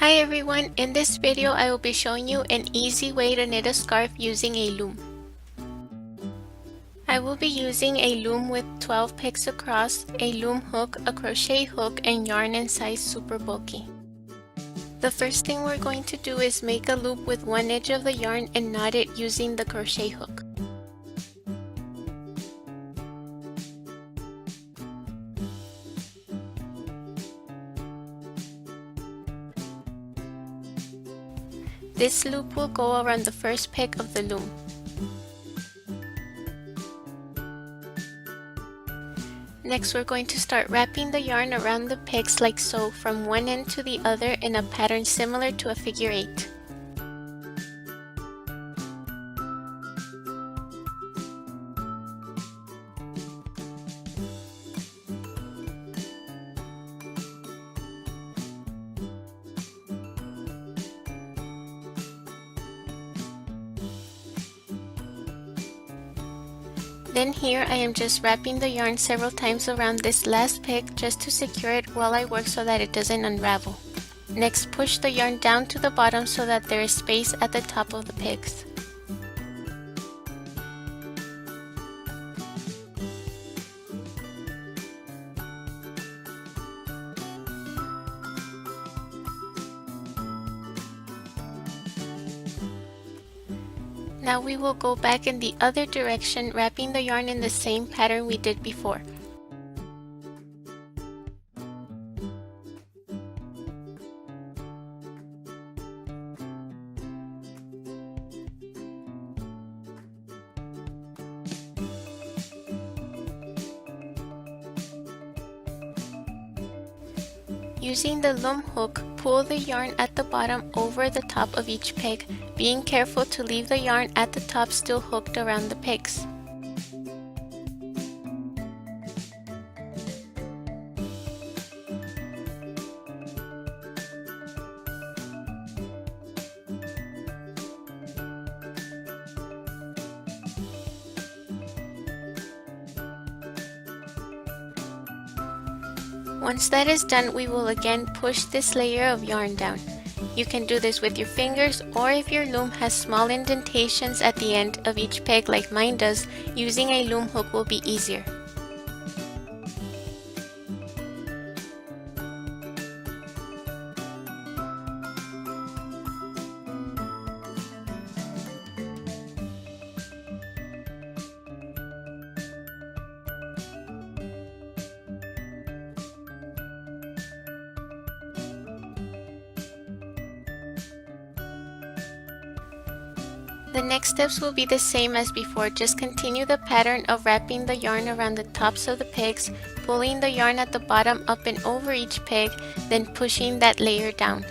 Hi everyone, in this video I will be showing you an easy way to knit a scarf using a loom. I will be using a loom with 12 picks across, a loom hook, a crochet hook, and yarn in size super bulky. The first thing we're going to do is make a loop with one edge of the yarn and knot it using the crochet hook. This loop will go around the first pick of the loom. Next, we're going to start wrapping the yarn around the picks like so from one end to the other in a pattern similar to a figure 8. Then here I am just wrapping the yarn several times around this last pick just to secure it while I work so that it doesn't unravel. Next, push the yarn down to the bottom so that there is space at the top of the picks. Now we will go back in the other direction, wrapping the yarn in the same pattern we did before. Using the loom hook, pull the yarn at the bottom over the top of each pig, being careful to leave the yarn at the top still hooked around the pigs. Once that is done, we will again push this layer of yarn down. You can do this with your fingers, or if your loom has small indentations at the end of each peg like mine does, using a loom hook will be easier. The next steps will be the same as before, just continue the pattern of wrapping the yarn around the tops of the pegs, pulling the yarn at the bottom up and over each peg, then pushing that layer down.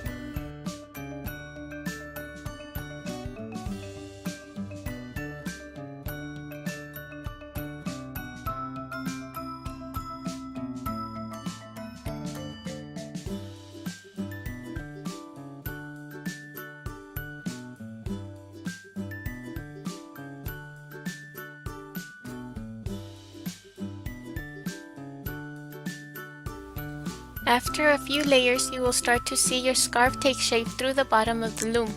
After a few layers, you will start to see your scarf take shape through the bottom of the loom.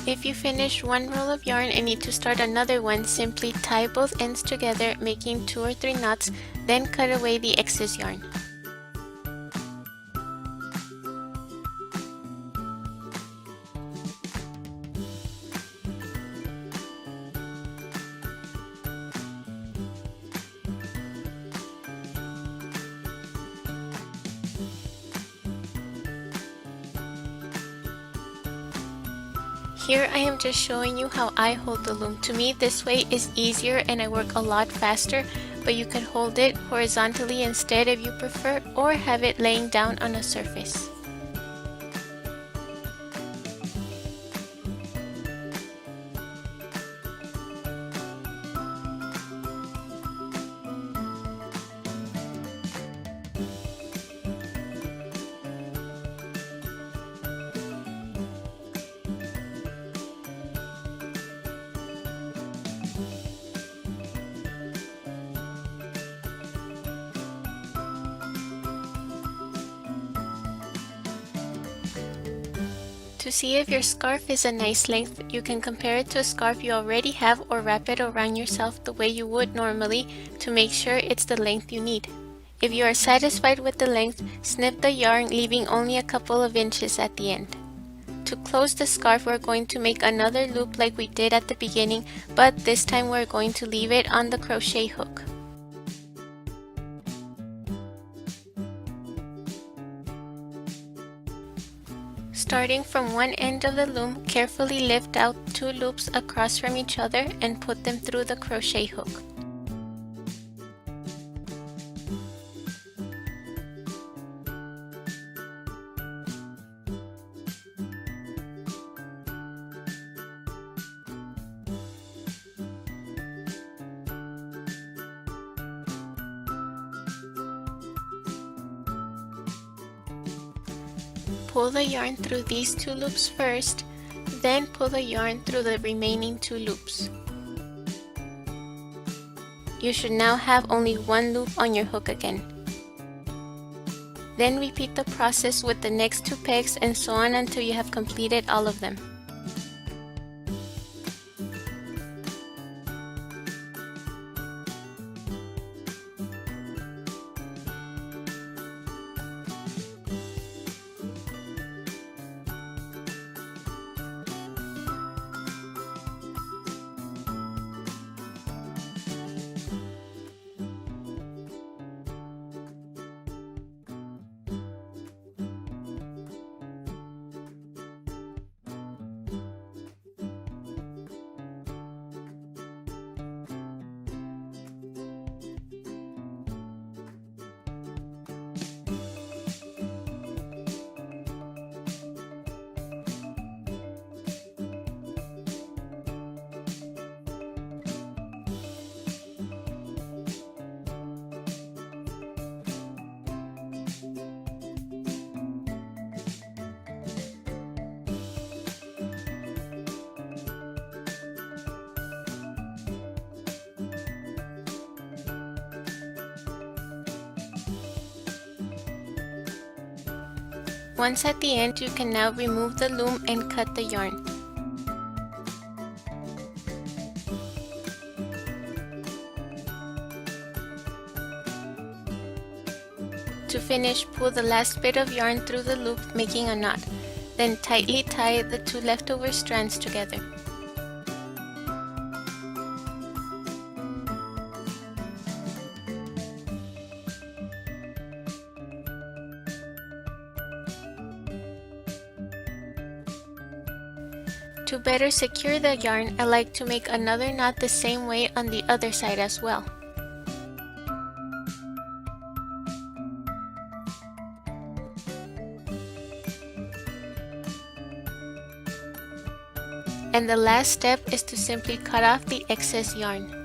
If you finish one roll of yarn and need to start another one, simply tie both ends together, making 2 or 3 knots, then cut away the excess yarn. Here I am just showing you how I hold the loom. To me, this way is easier and I work a lot faster, but you can hold it horizontally instead if you prefer, or have it laying down on a surface. To see if your scarf is a nice length, you can compare it to a scarf you already have or wrap it around yourself the way you would normally to make sure it's the length you need. If you are satisfied with the length, snip the yarn, leaving only a couple of inches at the end. To close the scarf, we're going to make another loop like we did at the beginning, but this time we're going to leave it on the crochet hook. Starting from one end of the loom, carefully lift out 2 loops across from each other and put them through the crochet hook. Pull the yarn through these 2 loops first, then pull the yarn through the remaining 2 loops. You should now have only 1 loop on your hook again. Then repeat the process with the next 2 pegs and so on until you have completed all of them. Once at the end, you can now remove the loom and cut the yarn. To finish, pull the last bit of yarn through the loop, making a knot. Then tightly tie the 2 leftover strands together. To better secure the yarn, I like to make another knot the same way on the other side as well. And the last step is to simply cut off the excess yarn.